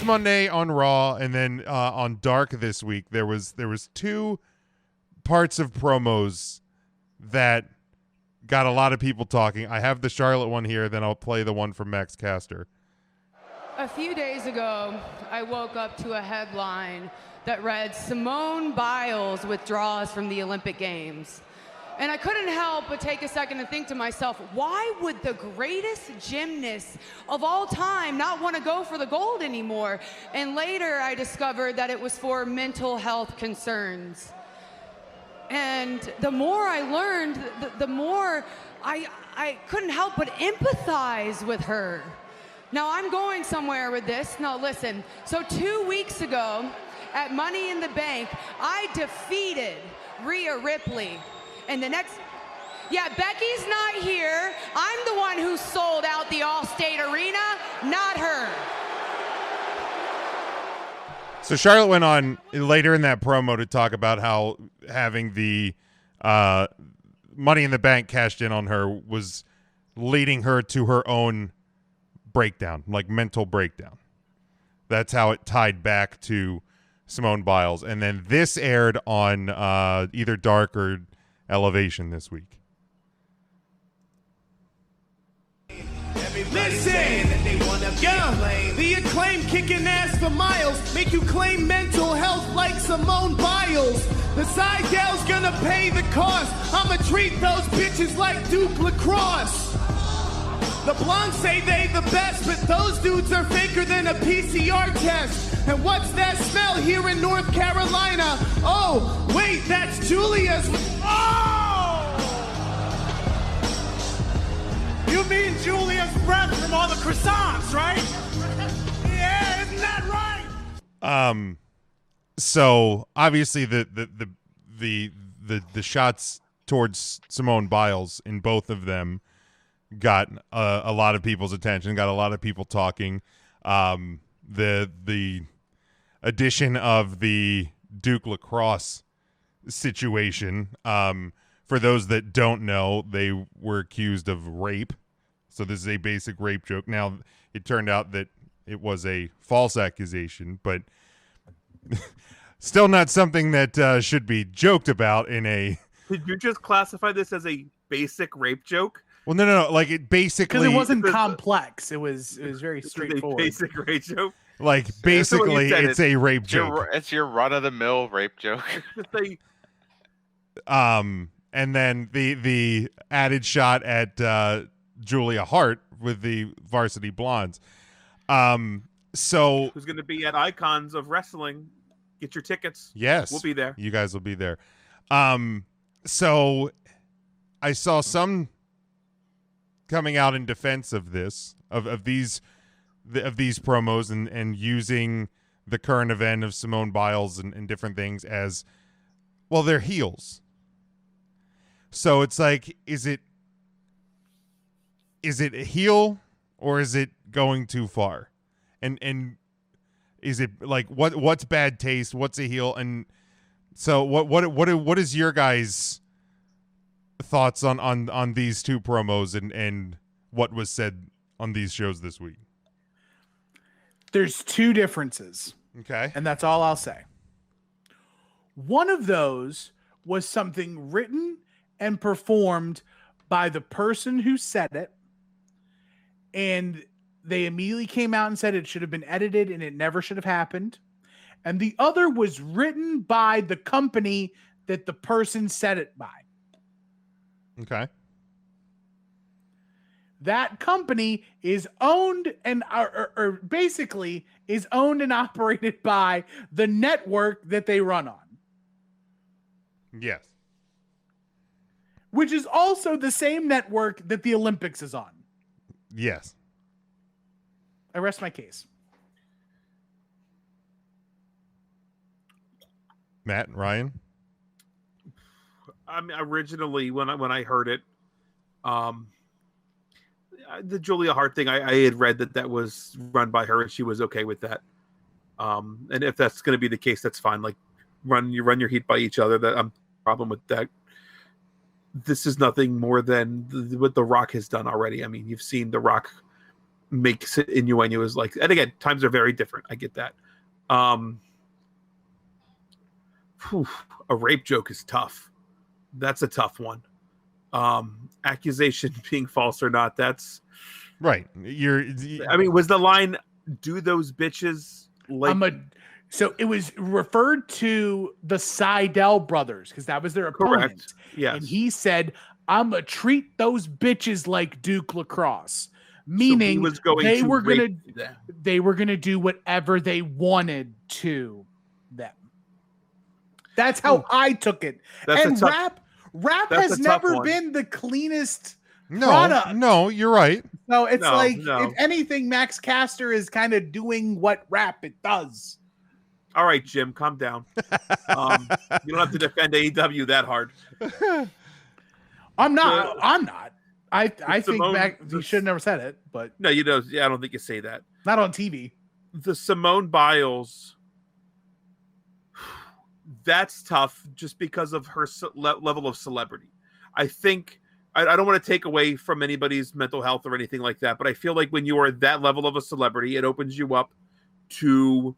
Monday on Raw, and then on Dark this week, there was two parts of promos that got a lot of people talking. I have the Charlotte one here, then I'll play the one from Max Caster. A few days ago, I woke up to a headline that read, Simone Biles withdraws from the Olympic Games. And I couldn't help but take a second and think to myself, why would the greatest gymnast of all time not want to go for the gold anymore? And later I discovered that it was for mental health concerns. And the more I learned, the more I couldn't help but empathize with her. Now I'm going somewhere with this. No, listen. So 2 weeks ago at Money in the Bank, I defeated Rhea Ripley. And the next, yeah, Becky's not here. I'm the one who sold out the Allstate Arena, not her. So Charlotte went on later in that promo to talk about how having the Money in the Bank cashed in on her was leading her to her own breakdown, like mental breakdown. That's how it tied back to Simone Biles. And then this aired on either Dark or Elevation this week. Listen, yeah, the Acclaim kicking ass for miles make you claim mental health like Simone Biles. The side gal's gonna pay the cost. I'ma treat those bitches like Duke Lacrosse. The blondes say they the best, but those dudes are faker than a PCR test. And what's that smell here in North Carolina? Oh, wait, that's Julia's. Oh! You mean Julia's breath from all the croissants, right? Yeah, isn't that right? So obviously the shots towards Simone Biles in both of them got a lot of people's attention, got a lot of people talking. The addition of the Duke Lacrosse situation, for those that don't know, they were accused of rape. So this is a basic rape joke. Now, it turned out that it was a false accusation, but still not something that should be joked about in a... Did you just classify this as a basic rape joke? Well, no. Like, it basically... Because it wasn't complex. It was very straightforward. A basic rape joke? Like, basically, it's a rape joke. It's your run-of-the-mill rape joke. And then the added shot at Julia Hart with the Varsity Blondes. So who's going to be at Icons of Wrestling? Get your tickets. Yes, we'll be there. You guys will be there. So I saw some coming out in defense of this, of these promos and using the current event of Simone Biles and different things as, well, they're heels. So it's like, is it a heel or is it going too far? And is it like what's bad taste? What's a heel? And so what is your guys' thoughts on these two promos and what was said on these shows this week? There's two differences. Okay. And that's all I'll say. One of those was something written and performed by the person who said it, and they immediately came out and said it should have been edited and it never should have happened. And the other was written by the company that the person said it by. Okay. That company is owned and or basically is owned and operated by the network that they run on. Yes. Which is also the same network that the Olympics is on. Yes. I rest my case. Matt and Ryan? I mean, originally when I heard it, the Julia Hart thing, I had read that was run by her and she was okay with that. And if that's going to be the case, that's fine. Like run your heat by each other. That I'm problem with that. This is nothing more than what The Rock has done already. I mean, you've seen The Rock makes it innuendos like, and again, times are very different. I get that. A rape joke is tough. That's a tough one. Accusation being false or not, that's right. I mean, was the line, do those bitches like... So it was referred to the Seidel brothers because that was their opponent. Correct. Yes. And he said, I'm going to treat those bitches like Duke Lacrosse. Meaning they were going to do whatever they wanted to them. That's how I took it. And rap has never been the cleanest product. No, you're right. So it's if anything, Max Caster is kind of doing what rap it does. All right, Jim, calm down. You don't have to defend AEW that hard. I'm not. I think you should have never said it, but no, you know, I don't think you say that. Not on TV. The Simone Biles, that's tough just because of her level of celebrity. I think I don't want to take away from anybody's mental health or anything like that, but I feel like when you are that level of a celebrity, it opens you up to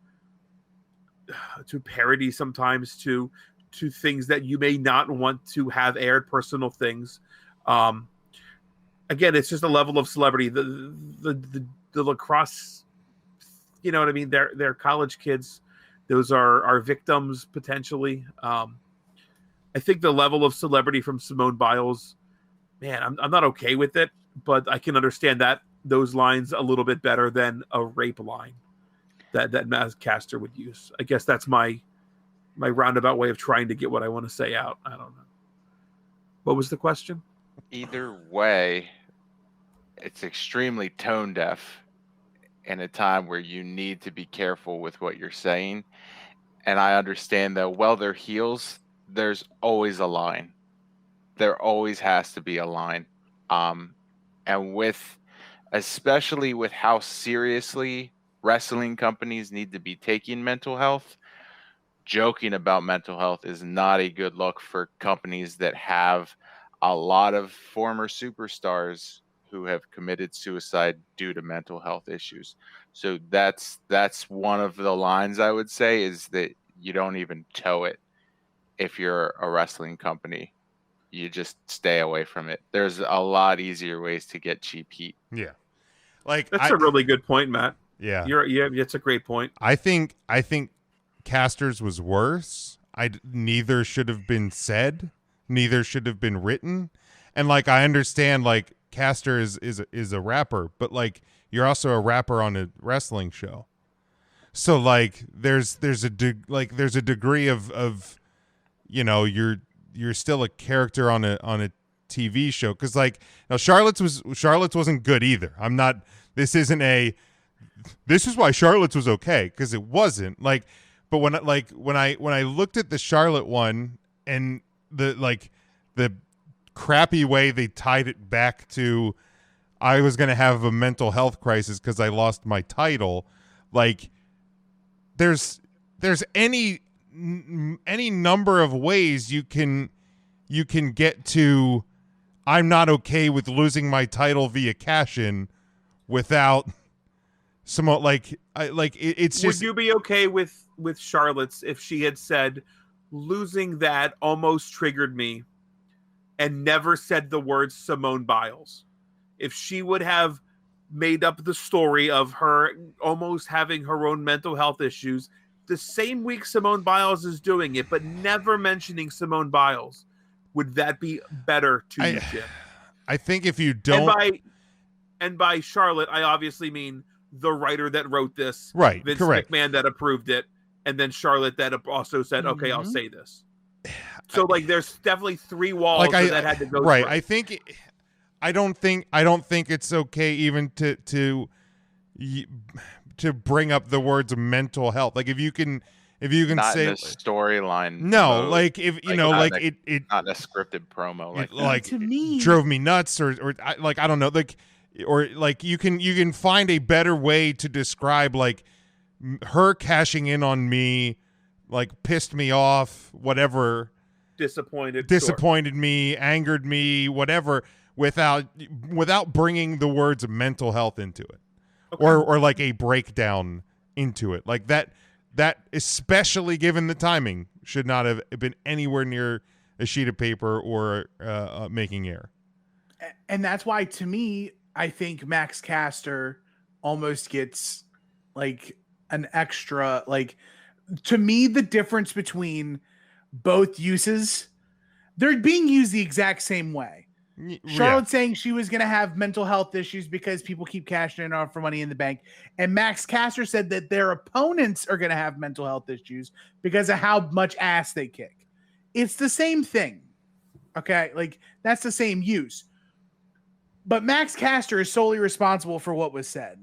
parody sometimes, to things that you may not want to have aired, personal things. Again, it's just a level of celebrity. The lacrosse, you know what I mean? They're college kids. Those are victims potentially. I think the level of celebrity from Simone Biles, man, I'm not okay with it, but I can understand those lines a little bit better than a rape line that Max Caster would use. I guess that's my roundabout way of trying to get what I want to say out. I don't know. What was the question? Either way, it's extremely tone deaf in a time where you need to be careful with what you're saying. And I understand that while they're heels, there's always a line. There always has to be a line. And especially with how seriously wrestling companies need to be taking mental health, joking about mental health is not a good look for companies that have a lot of former superstars who have committed suicide due to mental health issues. So that's one of the lines I would say, is that you don't even toe it if you're a wrestling company. You just stay away from it. There's a lot easier ways to get cheap heat. Yeah. That's a really good point, Matt. Yeah. It's a great point. I think Caster's was worse. Neither should have been said. Neither should have been written. And I understand Caster is a rapper, but you're also a rapper on a wrestling show. So there's a degree of you know, you're still a character on a TV show, because now Charlotte's wasn't good either. This is why Charlotte's was okay, because it wasn't but when I looked at the Charlotte one and the crappy way they tied it back to, I was going to have a mental health crisis because I lost my title. There's any number of ways you can get to, I'm not okay with losing my title via cash-in without some it's just. Would you be okay with Charlotte's if she had said, losing that almost triggered me, and never said the words Simone Biles? If she would have made up the story of her almost having her own mental health issues the same week Simone Biles is doing it, but never mentioning Simone Biles, would that be better to you, Jim? I think if you don't... And by Charlotte, I obviously mean the writer that wrote this. Right, Vince correct. McMahon that approved it, and then Charlotte that also said, okay, I'll say this. So there's definitely three walls that had to go right. through. I don't think it's okay even to bring up the words mental health. If you can not say in a storyline. No, mode. It not a scripted promo. To me, drove me nuts, or I don't know, you can find a better way to describe her cashing in on me, pissed me off, whatever. Disappointed me, angered me, whatever, without bringing the words mental health into it. or like a breakdown into it. Like that especially given the timing should not have been anywhere near a sheet of paper or making air. And that's why, to me, I think Max Caster almost gets like an extra, like, to me, the difference between both uses, they're being used the exact same way. Charlotte saying she was going to have mental health issues because people keep cashing in on for Money in the Bank. And Max Caster said that their opponents are going to have mental health issues because of how much ass they kick. It's the same thing. Okay. Like, that's the same use. But Max Caster is solely responsible for what was said.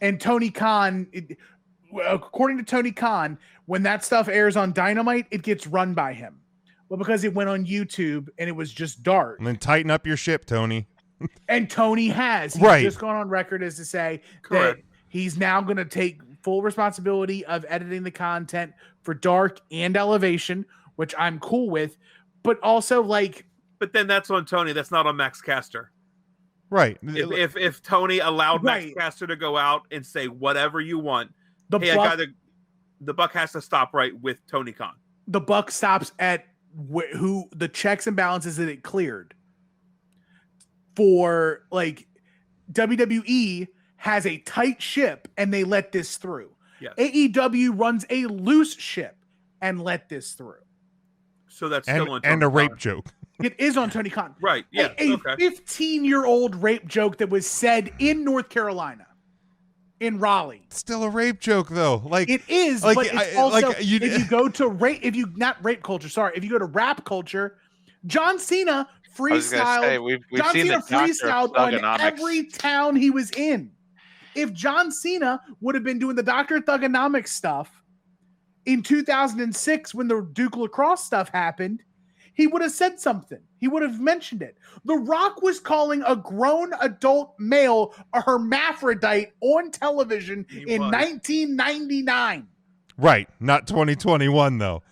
And Tony Khan, according to Tony Khan, when that stuff airs on Dynamite, it gets run by him. Well, because it went on YouTube and it was just dark. And then tighten up your ship, Tony. And Tony has. He's just gone on record as to say that he's now going to take full responsibility of editing the content for Dark and Elevation, which I'm cool with. But also, like... But then that's on Tony. That's not on Max Caster. Right. If Tony allowed Max Caster to go out and say whatever you want, the buck has to stop right with Tony Khan. The buck stops at who the checks and balances that it cleared. For like WWE has a tight ship and they let this through. Yes. AEW runs a loose ship and let this through. So that's still on Tony and a rape Khan. joke. It is on Tony Khan. Right. Yeah. A 15-year-old rape joke that was said in North Carolina, in Raleigh. Still a rape joke, though. Like it is, like, but it's also if you go to not rape culture. Sorry, if you go to rap culture, John Cena freestyled. We've seen the freestyled on every town he was in. If John Cena would have been doing the Dr. Thugonomics stuff in 2006 when the Duke Lacrosse stuff happened, he would have said something. He would have mentioned it. The Rock was calling a grown adult male a hermaphrodite on television in 1999. Right. Not 2021, though.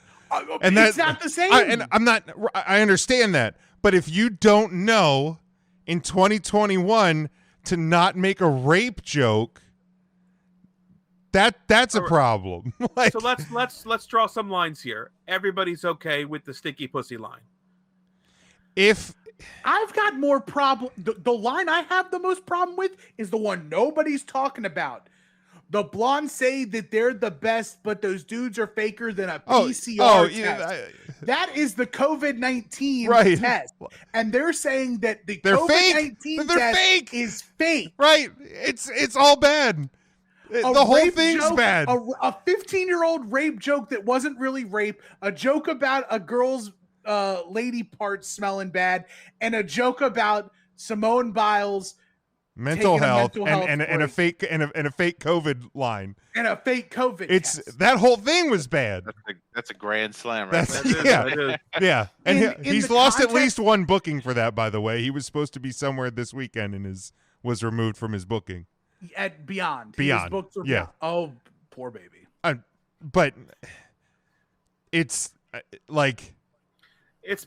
And that's not the same. I understand that. But if you don't know in 2021 to not make a rape joke, that's a problem. Like, so let's draw some lines here. Everybody's okay with the stinky pussy line. If I've got more problem, the line I have the most problem with is the one nobody's talking about. The blondes say that they're the best, but those dudes are faker than a PCR test. Yeah, that is the COVID-19 test. And they're saying that the COVID-19 test is fake. Right. It's all bad. The whole thing's joke, bad. A 15-year-old rape joke that wasn't really rape, a joke about a girl's lady parts smelling bad, and a joke about Simone Biles mental health and a fake COVID line and a fake COVID. Test. That whole thing was bad. That's a grand slam, right? Yeah. And he's lost at least one booking for that. By the way, he was supposed to be somewhere this weekend and was removed from his booking. At Beyond. Yeah. Oh, poor baby. But it's like it's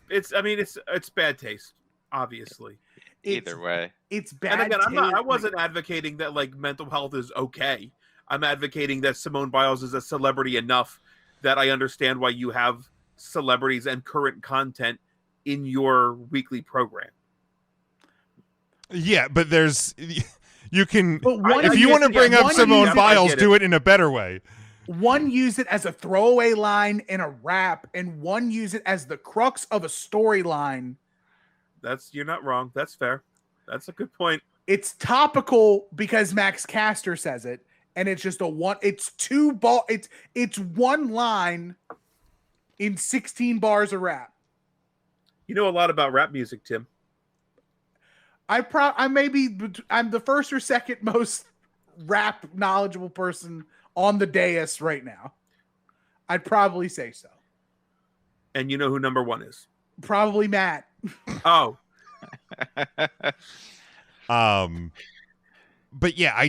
bad taste, obviously. Either way, it's bad. And again, I wasn't advocating that like mental health is okay. I'm advocating that Simone Biles is a celebrity enough that I understand why you have celebrities and current content in your weekly program. Yeah, but you can, if you want to bring up Simone Biles, do it in a better way. One use it as a throwaway line in a rap, and one use it as the crux of a storyline. You're not wrong. That's fair. That's a good point. It's topical because Max Caster says it, and it's just it's one line in 16 bars of rap. You know a lot about rap music, Tim. I'm the first or second most rap knowledgeable person on the dais right now. I'd probably say so. And you know who number one is? Probably Matt. Oh. But yeah,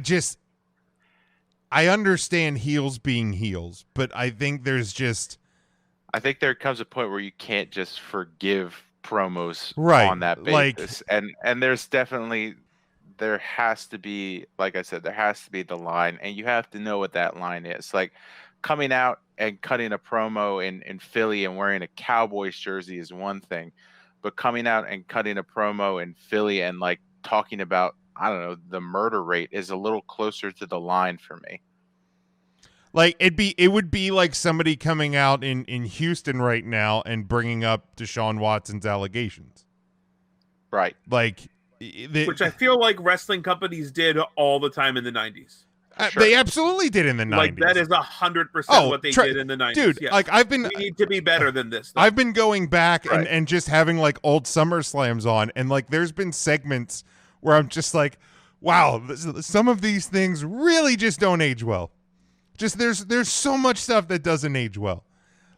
I understand heels being heels, but I think there comes a point where you can't just forgive promos on that basis. And there's definitely there has to be, like I said, there has to be the line, and you have to know what that line is. Like coming out and cutting a promo in Philly and wearing a Cowboys jersey is one thing, but coming out and cutting a promo in Philly and like talking about, I don't know, the murder rate is a little closer to the line for me. Like it would be like somebody coming out in Houston right now and bringing up Deshaun Watson's allegations. Right. Like, which I feel like wrestling companies did all the time in the 90s. Sure. They absolutely did in the 90s. Like that is 100% what they did in the 90s. Dude, yes. like we need to be better than this. Though. I've been going back Right. and just having like old SummerSlams on, and like there's been segments where I'm just like, wow, some of these things really just don't age well. Just there's so much stuff that doesn't age well.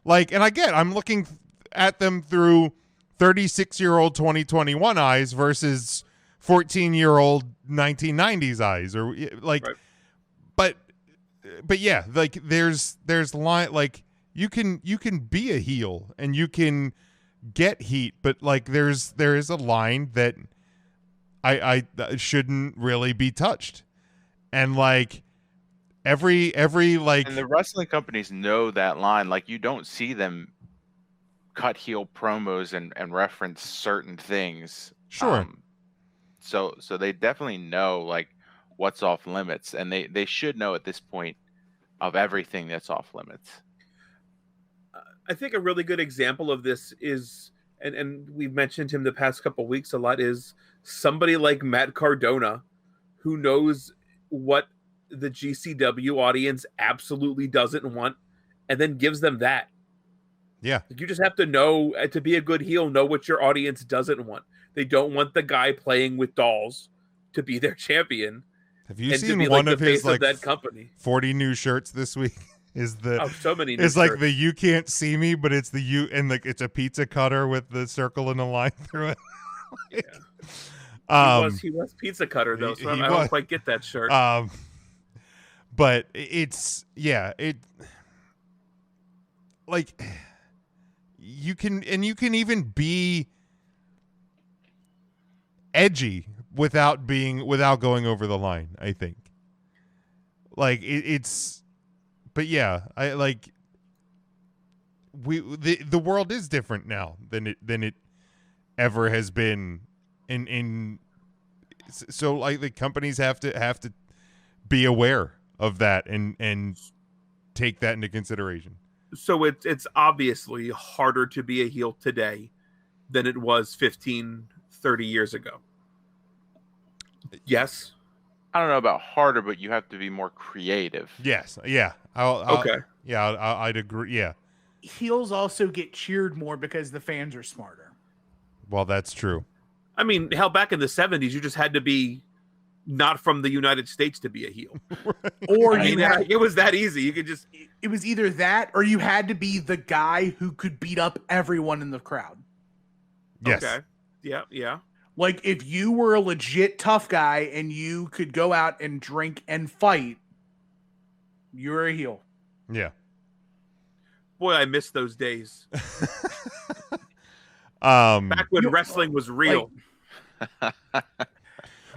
Like, and I'm looking at them through 36-year-old 2021 eyes versus 14-year-old 1990s eyes, or like, right. but yeah, like there's line, like you can be a heel and you can get heat, but like there is a line that I shouldn't really be touched, and like every like, and the wrestling companies know that line. Like you don't see them cut heel promos and reference certain things. Sure. So they definitely know like what's off limits, and they should know at this point of everything that's off limits. I think a really good example of this is, and we've mentioned him the past couple of weeks a lot, is somebody like Matt Cardona, who knows what the GCW audience absolutely doesn't want, and then gives them that. Yeah. You just have to know, to be a good heel, know what your audience doesn't want. They don't want the guy playing with dolls to be their champion. Have you seen one of his like that company 40 new shirts this week? Is the so many new it's shirts. like the "you can't see me," but it's the "you," and like it's a pizza cutter with the circle and a line through it. Like, he was pizza cutter though, so I don't quite get that shirt. But it's like you can even be edgy without going over the line, I think. Like it's, but yeah, I like the world is different now than it ever has been in so like the companies have to be aware of that and take that into consideration. So it's obviously harder to be a heel today than it was 15, 30 years ago. Yes. I don't know about harder, but you have to be more creative. Yes. Yeah. I'd agree. Yeah. Heels also get cheered more because the fans are smarter. Well, that's true. I mean, hell, back in the 70s, you just had to be not from the United States to be a heel. Or it was that easy. You could just... It was either that or you had to be the guy who could beat up everyone in the crowd. Yes. Okay. Yeah. Like, if you were a legit tough guy and you could go out and drink and fight, you're a heel. Yeah. Boy, I miss those days. Back when wrestling was real.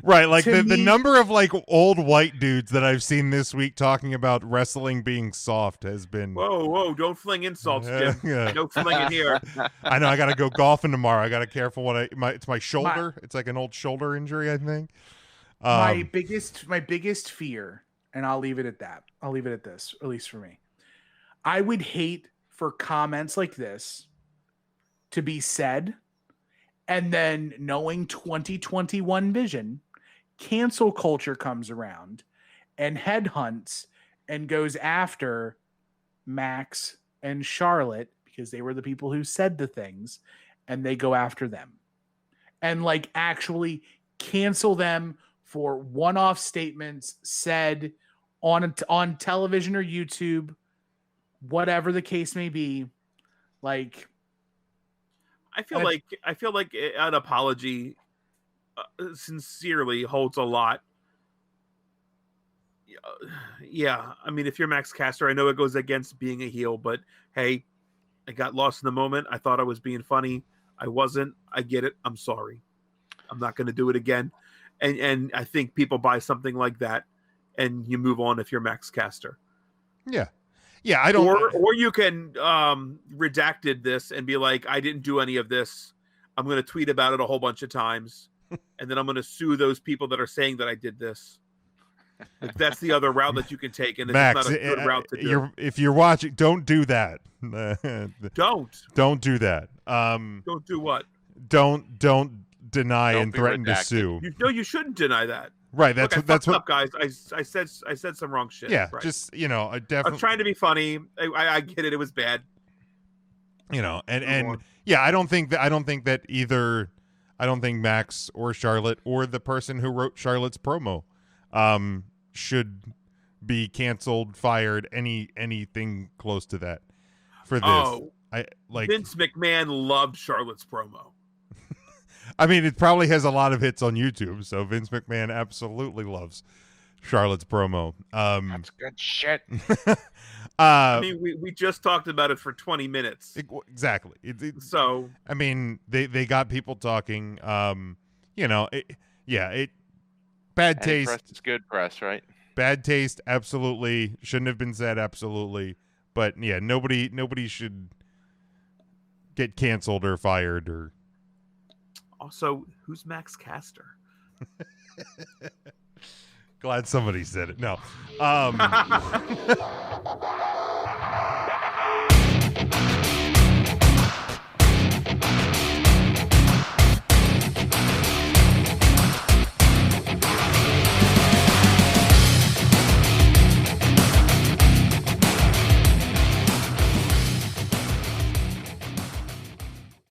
Right, like the number of like old white dudes that I've seen this week talking about wrestling being soft has been... Whoa, don't fling insults, Jim. Yeah. No flinging here. I know, I got to go golfing tomorrow. I got to careful what it's my shoulder. It's like an old shoulder injury, I think. My biggest fear, and I'll leave it at that. I'll leave it at this, at least for me. I would hate for comments like this to be said, and then knowing 2021 vision, cancel culture comes around and headhunts and goes after Max and Charlotte because they were the people who said the things, and they go after them and like actually cancel them for one-off statements said on television or YouTube, whatever the case may be. Like, I feel like an apology sincerely holds a lot. Yeah, I mean, if you're Max Caster, I know it goes against being a heel, but hey, I got lost in the moment. I thought I was being funny. I wasn't. I get it. I'm sorry. I'm not going to do it again. and I think people buy something like that, and you move on if you're Max Caster. Yeah. I don't. Or you can redacted this and be like, I didn't do any of this. I'm going to tweet about it a whole bunch of times, and then I'm going to sue those people that are saying that I did this. Like, that's the other route that you can take, and it's Max, not a good route to do. If you're watching, don't do that. Don't do that. Don't do what? Don't deny and threaten redacted. to sue. You shouldn't deny that. Right. Look, That's what. up, guys. I said some wrong shit. Yeah. Right. Just I I definitely. was trying to be funny. I get it. It was bad. And yeah, I don't think that either. I don't think Max or Charlotte or the person who wrote Charlotte's promo should be canceled, fired, anything close to that for this. Oh, I like Vince McMahon loved Charlotte's promo. I mean, it probably has a lot of hits on YouTube, so Vince McMahon absolutely loves Charlotte's promo. That's good shit. I mean, we just talked about it for 20 minutes. Exactly. So I mean, they got people talking. Bad Any taste. press is good press, right? Bad taste. Absolutely shouldn't have been said. Absolutely, but yeah, nobody should get canceled or fired or. Also, who's Max Caster? Glad somebody said it. No.